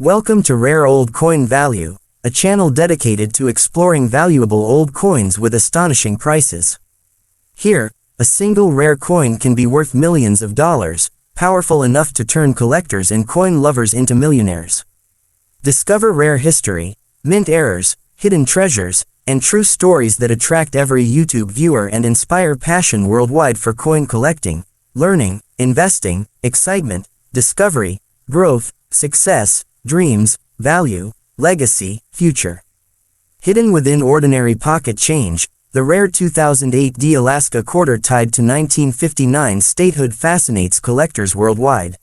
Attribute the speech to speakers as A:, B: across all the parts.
A: Welcome to Rare Old Coin Value, a channel dedicated to exploring valuable old coins with astonishing prices. Here, a single rare coin can be worth millions of dollars, powerful enough to turn collectors and coin lovers into millionaires. Discover rare history, mint errors, hidden treasures, and true stories that attract every YouTube viewer and inspire passion worldwide for coin collecting, learning, investing, excitement, discovery, growth, success, dreams, value, legacy, future. Hidden within ordinary pocket change, the rare 2008 Alaska quarter tied to 1959 statehood fascinates collectors worldwide.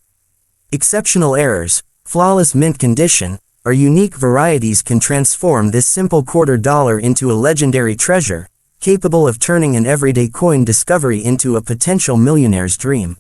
A: Exceptional errors, flawless mint condition, or unique varieties can transform this simple quarter dollar into a legendary treasure, capable of turning an everyday coin discovery into a potential millionaire's dream.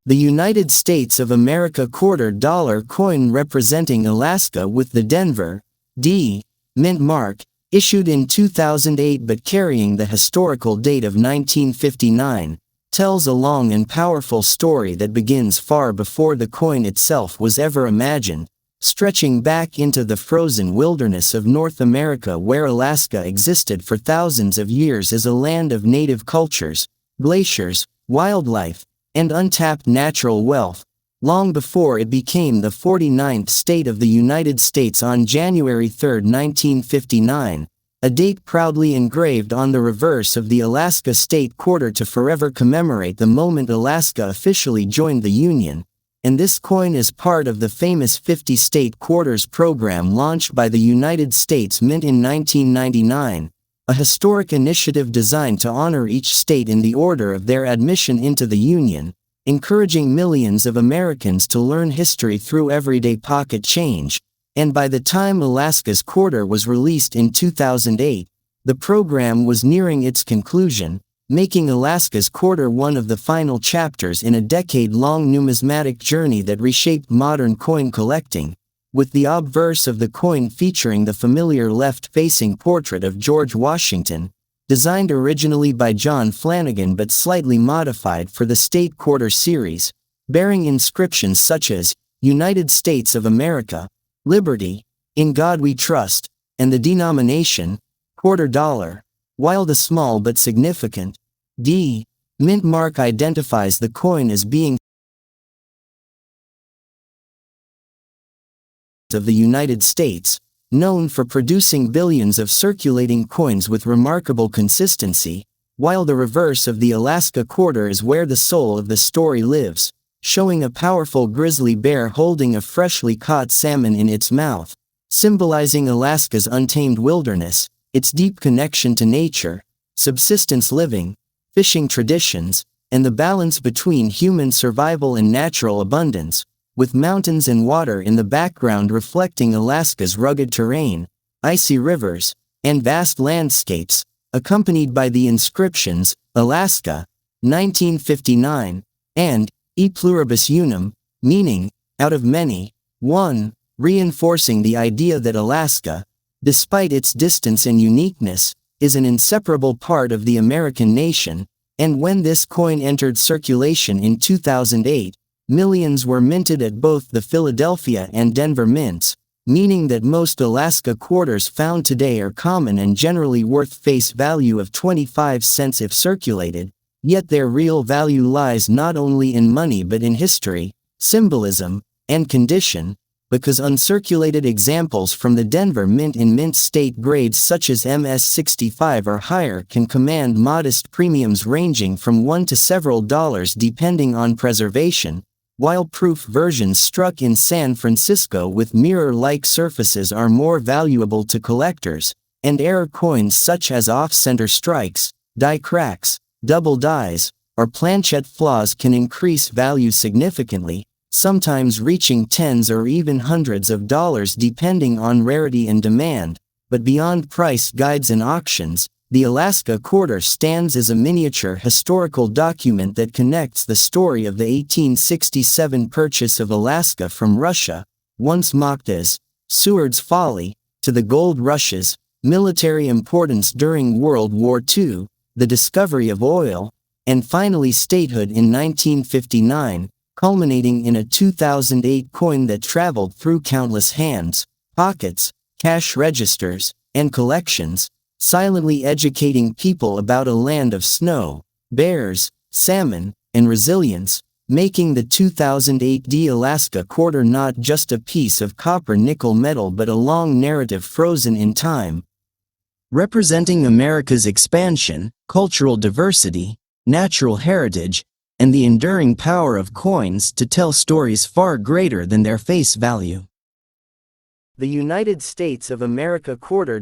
A: The United States of America quarter dollar coin representing Alaska with the Denver D mint mark, issued in 2008 but carrying the historical date of 1959, tells a long and powerful story that begins far before the coin itself was ever imagined, stretching back into the frozen wilderness of North America where Alaska existed for thousands of years as a land of native cultures, glaciers, wildlife, and untapped natural wealth, long before it became the 49th state of the United States on January 3, 1959, a date proudly engraved on the reverse of the Alaska state quarter to forever commemorate the moment Alaska officially joined the Union, and this coin is part of the famous 50-state quarters program launched by the United States Mint in 1999, a historic initiative designed to honor each state in the order of their admission into the Union, encouraging millions of Americans to learn history through everyday pocket change, and by the time Alaska's quarter was released in 2008, the program was nearing its conclusion, making Alaska's quarter one of the final chapters in a decade-long numismatic journey that reshaped modern coin collecting, with the obverse of the coin featuring the familiar left-facing portrait of George Washington, designed originally by John Flanagan but slightly modified for the State Quarter series, bearing inscriptions such as, United States of America, Liberty, In God We Trust, and the denomination, quarter dollar, while the small but significant D mint mark identifies the coin as being of the United States, known for producing billions of circulating coins with remarkable consistency, while the reverse of the Alaska quarter is where the soul of the story lives, showing a powerful grizzly bear holding a freshly caught salmon in its mouth, symbolizing Alaska's untamed wilderness, its deep connection to nature, subsistence living, fishing traditions, and the balance between human survival and natural abundance, with mountains and water in the background reflecting Alaska's rugged terrain, icy rivers, and vast landscapes, accompanied by the inscriptions, Alaska, 1959, and E pluribus unum, meaning, out of many, one, reinforcing the idea that Alaska, despite its distance and uniqueness, is an inseparable part of the American nation, and when this coin entered circulation in 2008, millions were minted at both the Philadelphia and Denver mints, meaning that most Alaska quarters found today are common and generally worth face value of 25 cents if circulated, yet their real value lies not only in money but in history, symbolism, and condition, because uncirculated examples from the Denver mint in mint state grades such as MS-65 or higher can command modest premiums ranging from $1 to several dollars depending on preservation, while proof versions struck in San Francisco with mirror-like surfaces are more valuable to collectors, and error coins such as off-center strikes, die cracks, double dies, or planchette flaws can increase value significantly, sometimes reaching tens or even hundreds of dollars depending on rarity and demand, but beyond price guides and auctions, the Alaska quarter stands as a miniature historical document that connects the story of the 1867 purchase of Alaska from Russia, once mocked as Seward's folly, to the gold rushes, military importance during World War II, the discovery of oil, and finally statehood in 1959, culminating in a 2008 coin that traveled through countless hands, pockets, cash registers, and collections, silently educating people about a land of snow, bears, salmon, and resilience, making the 2008 Alaska quarter not just a piece of copper-nickel metal but a long narrative frozen in time, representing America's expansion, cultural diversity, natural heritage, and the enduring power of coins to tell stories far greater than their face value. The United States of America $quarter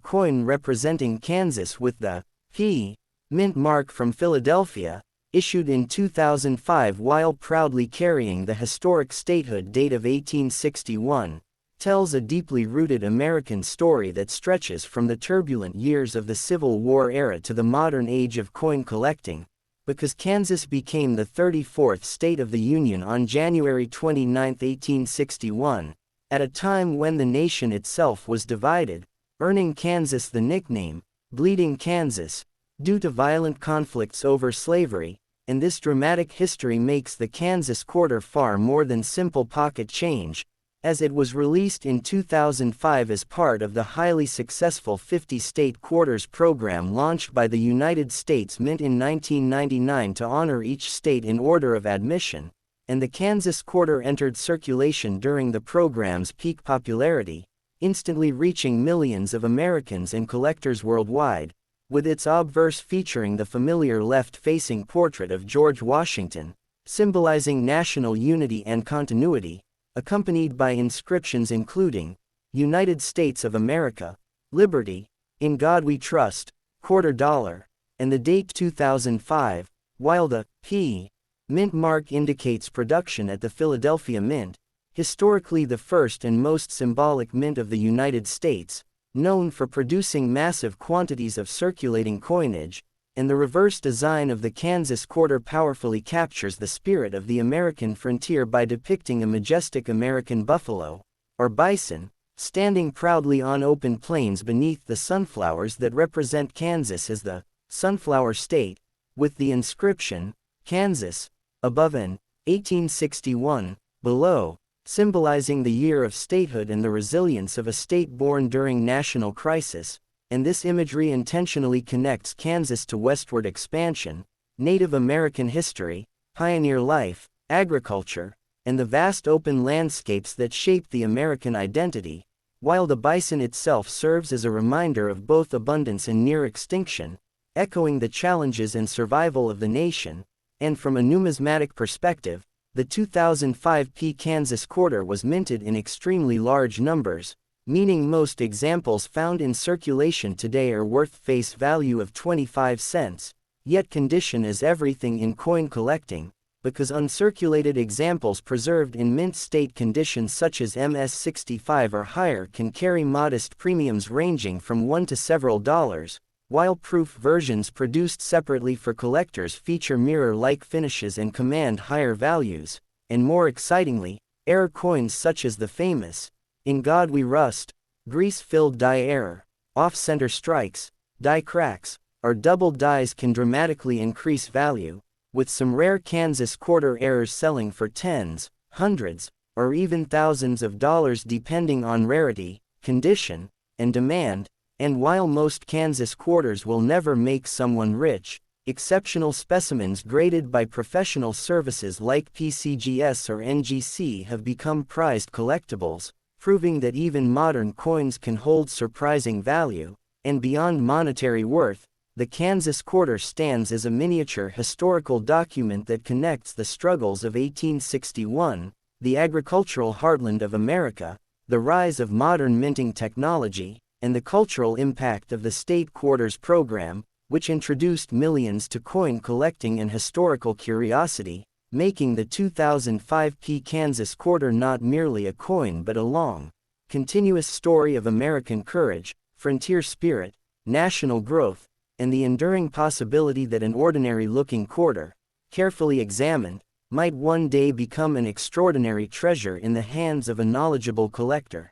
A: coin representing Kansas with the P mint mark from Philadelphia, issued in 2005 while proudly carrying the historic statehood date of 1861, tells a deeply rooted American story that stretches from the turbulent years of the Civil War era to the modern age of coin collecting, because Kansas became the 34th state of the Union on January 29, 1861, at a time when the nation itself was divided, earning Kansas the nickname, Bleeding Kansas, due to violent conflicts over slavery, and this dramatic history makes the Kansas quarter far more than simple pocket change, as it was released in 2005 as part of the highly successful 50-state quarters program launched by the United States Mint in 1999 to honor each state in order of admission, and the Kansas quarter entered circulation during the program's peak popularity, instantly reaching millions of Americans and collectors worldwide, with its obverse featuring the familiar left-facing portrait of George Washington, symbolizing national unity and continuity, accompanied by inscriptions including, United States of America, Liberty, In God We Trust, $quarter, and the date 2005, while the P mint mark indicates production at the Philadelphia Mint, historically the first and most symbolic mint of the United States, known for producing massive quantities of circulating coinage, and the reverse design of the Kansas quarter powerfully captures the spirit of the American frontier by depicting a majestic American buffalo, or bison, standing proudly on open plains beneath the sunflowers that represent Kansas as the Sunflower State, with the inscription, Kansas, above and 1861, below, symbolizing the year of statehood and the resilience of a state born during national crisis, and this imagery intentionally connects Kansas to westward expansion, Native American history, pioneer life, agriculture, and the vast open landscapes that shape the American identity, while the bison itself serves as a reminder of both abundance and near extinction, echoing the challenges and survival of the nation, and from a numismatic perspective, the 2005 Kansas quarter was minted in extremely large numbers, meaning most examples found in circulation today are worth face value of 25 cents, yet condition is everything in coin collecting, because uncirculated examples preserved in mint state condition such as MS-65 or higher can carry modest premiums ranging from $1 to several dollars, while proof versions produced separately for collectors feature mirror-like finishes and command higher values, and more excitingly, error coins such as the famous In God We Rust, grease-filled die error, off-center strikes, die cracks, or double dies can dramatically increase value, with some rare Kansas quarter errors selling for tens, hundreds, or even thousands of dollars depending on rarity, condition, and demand. And while most Kansas quarters will never make someone rich, exceptional specimens graded by professional services like PCGS or NGC have become prized collectibles, proving that even modern coins can hold surprising value, and beyond monetary worth, the Kansas quarter stands as a miniature historical document that connects the struggles of 1861, the agricultural heartland of America, the rise of modern minting technology, and the cultural impact of the state quarters program, which introduced millions to coin collecting and historical curiosity, making the 2005 Kansas quarter not merely a coin but a long, continuous story of American courage, frontier spirit, national growth, and the enduring possibility that an ordinary-looking quarter, carefully examined, might one day become an extraordinary treasure in the hands of a knowledgeable collector.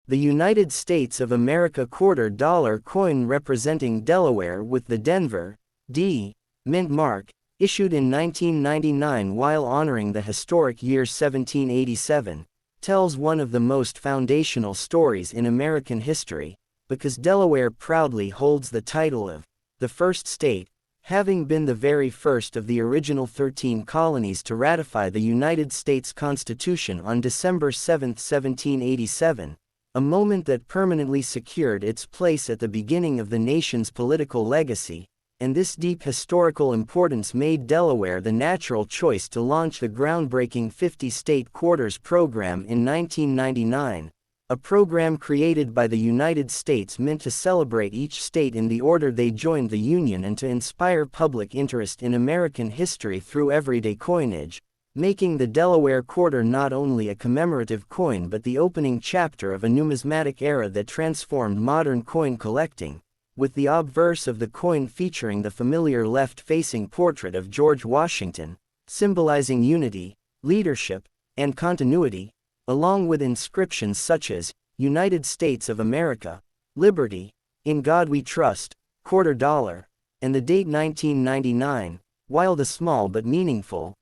A: The United States of America $quarter coin representing Delaware with the Denver D mint mark issued in 1999 while honoring the historic year 1787, tells one of the most foundational stories in American history, because Delaware proudly holds the title of the first state, having been the very first of the original 13 colonies to ratify the United States Constitution on December 7, 1787, a moment that permanently secured its place at the beginning of the nation's political legacy, and this deep historical importance made Delaware the natural choice to launch the groundbreaking 50-state quarters program in 1999, a program created by the United States meant to celebrate each state in the order they joined the Union and to inspire public interest in American history through everyday coinage, making the Delaware quarter not only a commemorative coin but the opening chapter of a numismatic era that transformed modern coin collecting, with the obverse of the coin featuring the familiar left-facing portrait of George Washington, symbolizing unity, leadership, and continuity, along with inscriptions such as, United States of America, Liberty, In God We Trust, Quarter Dollar, and the date 1999, while the small but meaningful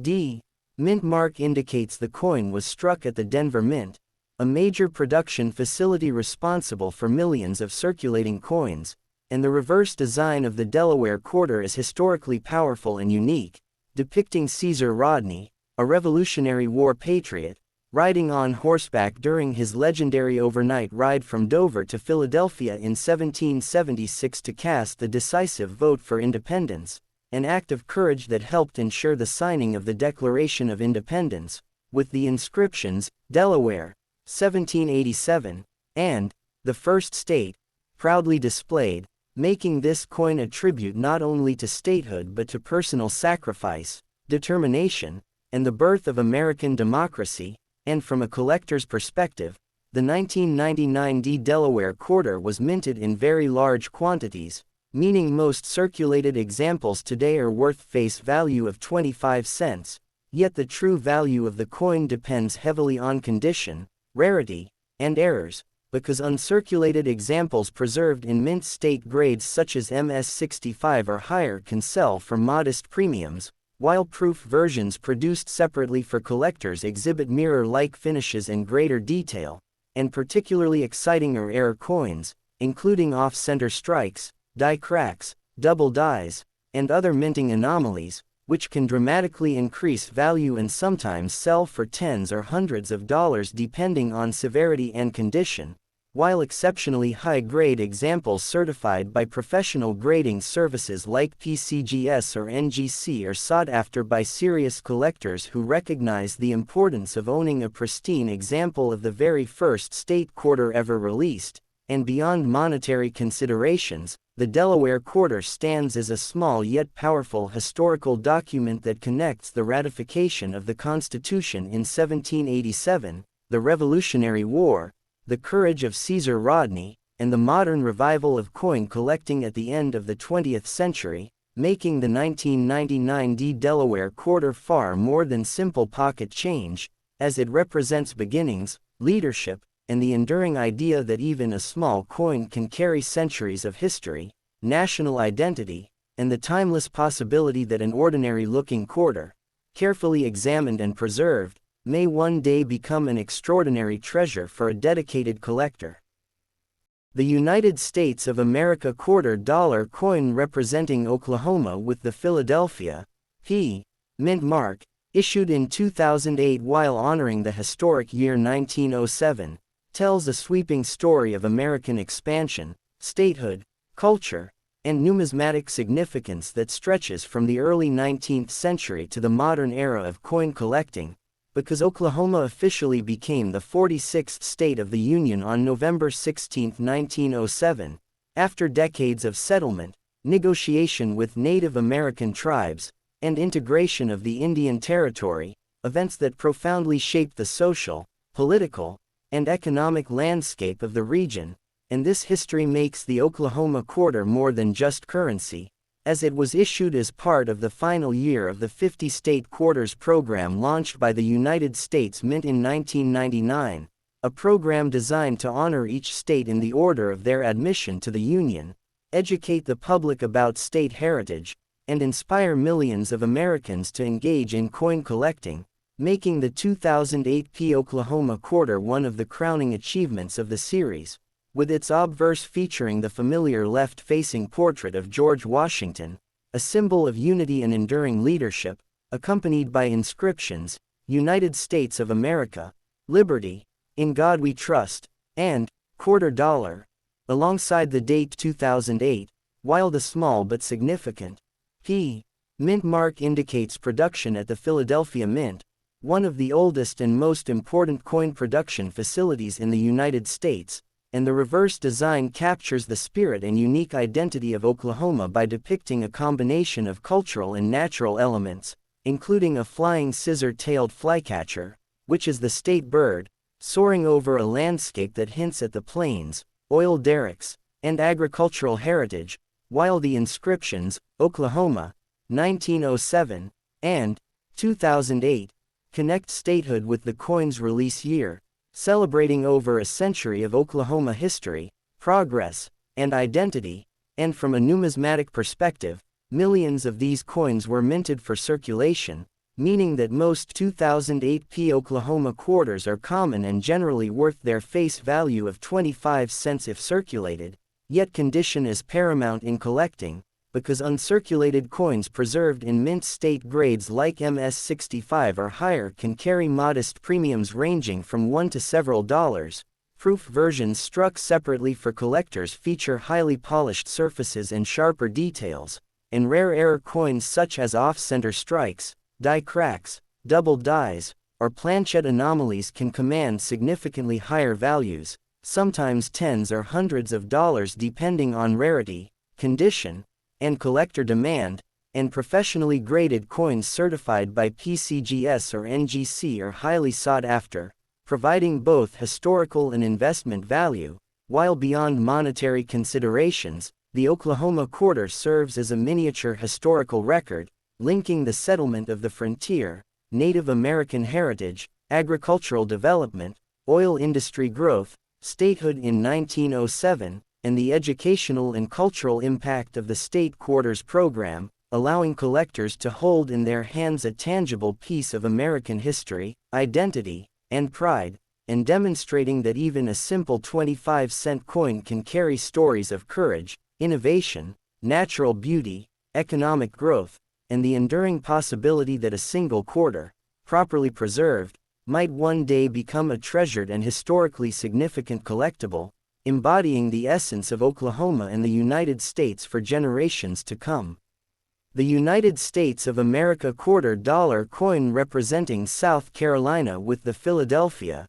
A: D. Mint mark indicates the coin was struck at the Denver Mint, a major production facility responsible for millions of circulating coins, and the reverse design of the Delaware quarter is historically powerful and unique, depicting Caesar Rodney, a Revolutionary War patriot, riding on horseback during his legendary overnight ride from Dover to Philadelphia in 1776 to cast the decisive vote for independence, an act of courage that helped ensure the signing of the Declaration of Independence, with the inscriptions, Delaware, 1787, and, the first state, proudly displayed, making this coin a tribute not only to statehood but to personal sacrifice, determination, and the birth of American democracy. And from a collector's perspective, the 1999 D Delaware quarter was minted in very large quantities, meaning most circulated examples today are worth face value of 25 cents, yet the true value of the coin depends heavily on condition, rarity, and errors, because uncirculated examples preserved in mint state grades such as MS-65 or higher can sell for modest premiums, while proof versions produced separately for collectors exhibit mirror-like finishes and greater detail, and particularly exciting or rare coins, including off-center strikes, die cracks, double dies, and other minting anomalies, which can dramatically increase value and sometimes sell for tens or hundreds of dollars depending on severity and condition, while exceptionally high-grade examples certified by professional grading services like PCGS or NGC are sought after by serious collectors who recognize the importance of owning a pristine example of the very first state quarter ever released, and beyond monetary considerations, the Delaware quarter stands as a small yet powerful historical document that connects the ratification of the Constitution in 1787, the Revolutionary War, the courage of Caesar Rodney, and the modern revival of coin collecting at the end of the 20th century, making the 1999 D Delaware quarter far more than simple pocket change, as it represents beginnings, leadership, and the enduring idea that even a small coin can carry centuries of history, national identity, and the timeless possibility that an ordinary-looking quarter, carefully examined and preserved, may one day become an extraordinary treasure for a dedicated collector. The United States of America quarter dollar coin representing Oklahoma with the Philadelphia P. Mint mark, issued in 2008 while honoring the historic year 1907, tells a sweeping story of American expansion, statehood, culture, and numismatic significance that stretches from the early 19th century to the modern era of coin collecting, because Oklahoma officially became the 46th state of the Union on November 16, 1907, after decades of settlement, negotiation with Native American tribes, and integration of the Indian Territory, events that profoundly shaped the social, political, and economic landscape of the region, and this history makes the Oklahoma quarter more than just currency, as it was issued as part of the final year of the 50-state quarters program launched by the United States Mint in 1999, a program designed to honor each state in the order of their admission to the Union, educate the public about state heritage, and inspire millions of Americans to engage in coin collecting, making the 2008 Oklahoma quarter one of the crowning achievements of the series, with its obverse featuring the familiar left-facing portrait of George Washington, a symbol of unity and enduring leadership, accompanied by inscriptions, United States of America, Liberty, In God We Trust, and $quarter, alongside the date 2008, while the small but significant mint mark indicates production at the Philadelphia Mint, one of the oldest and most important coin production facilities in the United States, and the reverse design captures the spirit and unique identity of Oklahoma by depicting a combination of cultural and natural elements, including a flying scissor-tailed flycatcher, which is the state bird, soaring over a landscape that hints at the plains, oil derricks, and agricultural heritage, while the inscriptions, Oklahoma, 1907, and 2008, connect statehood with the coin's release year, celebrating over a century of Oklahoma history, progress, and identity, and from a numismatic perspective, millions of these coins were minted for circulation, meaning that most 2008 Oklahoma quarters are common and generally worth their face value of 25 cents if circulated, yet condition is paramount in collecting, because uncirculated coins preserved in mint state grades like MS-65 or higher can carry modest premiums ranging from $1 to several dollars. Proof versions struck separately for collectors feature highly polished surfaces and sharper details, and rare error coins such as off-center strikes, die cracks, double dies, or planchette anomalies can command significantly higher values, sometimes tens or hundreds of dollars depending on rarity, condition, and collector demand, and professionally graded coins certified by PCGS or NGC are highly sought after, providing both historical and investment value. While beyond monetary considerations, the Oklahoma quarter serves as a miniature historical record, linking the settlement of the frontier, Native American heritage, agricultural development, oil industry growth, statehood in 1907, and the educational and cultural impact of the State Quarters program, allowing collectors to hold in their hands a tangible piece of American history, identity, and pride, and demonstrating that even a simple 25-cent coin can carry stories of courage, innovation, natural beauty, economic growth, and the enduring possibility that a single quarter, properly preserved, might one day become a treasured and historically significant collectible, embodying the essence of Oklahoma and the United States for generations to come. The United States of America $quarter coin representing South Carolina with the Philadelphia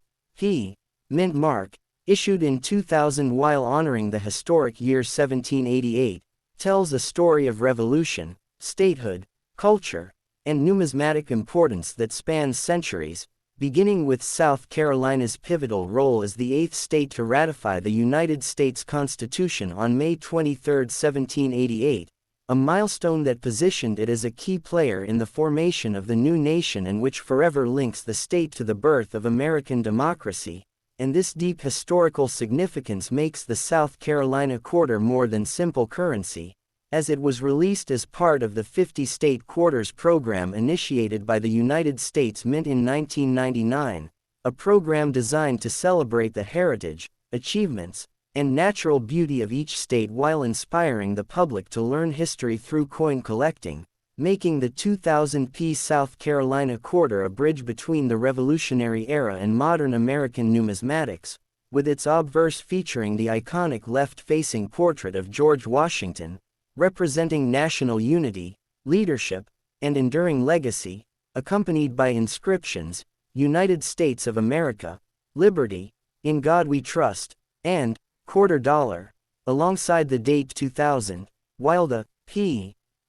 A: Mint mark, issued in 2000 while honoring the historic year 1788, tells a story of revolution, statehood, culture, and numismatic importance that spans centuries, beginning with South Carolina's pivotal role as the eighth state to ratify the United States Constitution on May 23, 1788, a milestone that positioned it as a key player in the formation of the new nation and which forever links the state to the birth of American democracy. And this deep historical significance makes the South Carolina quarter more than simple currency, as it was released as part of the 50-state quarters program initiated by the United States Mint in 1999, a program designed to celebrate the heritage, achievements, and natural beauty of each state while inspiring the public to learn history through coin collecting, making the 2000 South Carolina quarter a bridge between the Revolutionary era and modern American numismatics, with its obverse featuring the iconic left-facing portrait of George Washington, representing national unity, leadership, and enduring legacy, accompanied by inscriptions, United States of America, Liberty, In God We Trust, and $quarter, alongside the date 2000, while the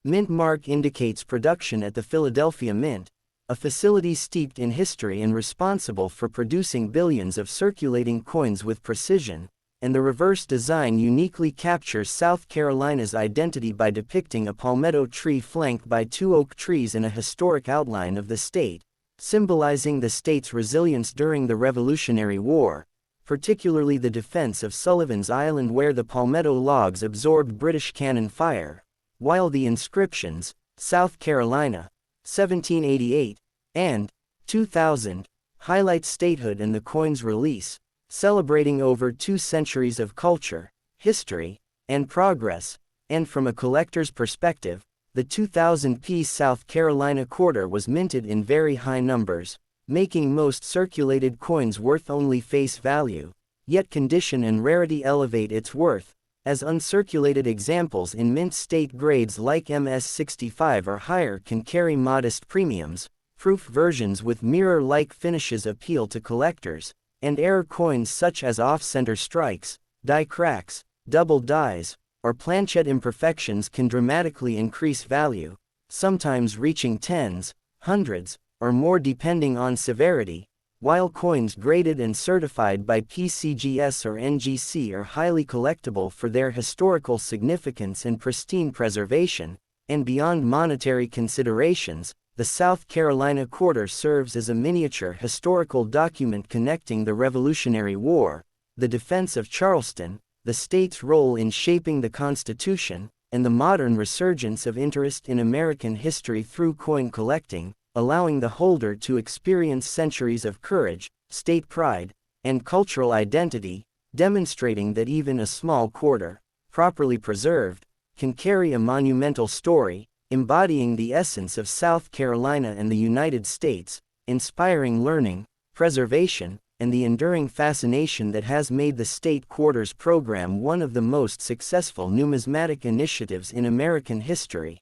A: Mint mark indicates production at the Philadelphia Mint, a facility steeped in history and responsible for producing billions of circulating coins with precision, and the reverse design uniquely captures South Carolina's identity by depicting a palmetto tree flanked by two oak trees in a historic outline of the state, symbolizing the state's resilience during the Revolutionary War, particularly the defense of Sullivan's Island where the palmetto logs absorbed British cannon fire, while the inscriptions, South Carolina, 1788, and 2000, highlight statehood and the coin's release, celebrating over 2 centuries of culture, history, and progress. And from a collector's perspective, the 2000-piece South Carolina quarter was minted in very high numbers, making most circulated coins worth only face value, yet condition and rarity elevate its worth, as uncirculated examples in mint state grades like MS65 or higher can carry modest premiums. Proof versions with mirror-like finishes appeal to collectors, and error coins such as off-center strikes, die cracks, double dies, or planchet imperfections can dramatically increase value, sometimes reaching tens, hundreds, or more depending on severity, while coins graded and certified by PCGS or NGC are highly collectible for their historical significance and pristine preservation. And beyond monetary considerations, the South Carolina quarter serves as a miniature historical document connecting the Revolutionary War, the defense of Charleston, the state's role in shaping the Constitution, and the modern resurgence of interest in American history through coin collecting, allowing the holder to experience centuries of courage, state pride, and cultural identity, demonstrating that even a small quarter, properly preserved, can carry a monumental story, embodying the essence of South Carolina and the United States, inspiring learning, preservation, and the enduring fascination that has made the State Quarters program one of the most successful numismatic initiatives in American history.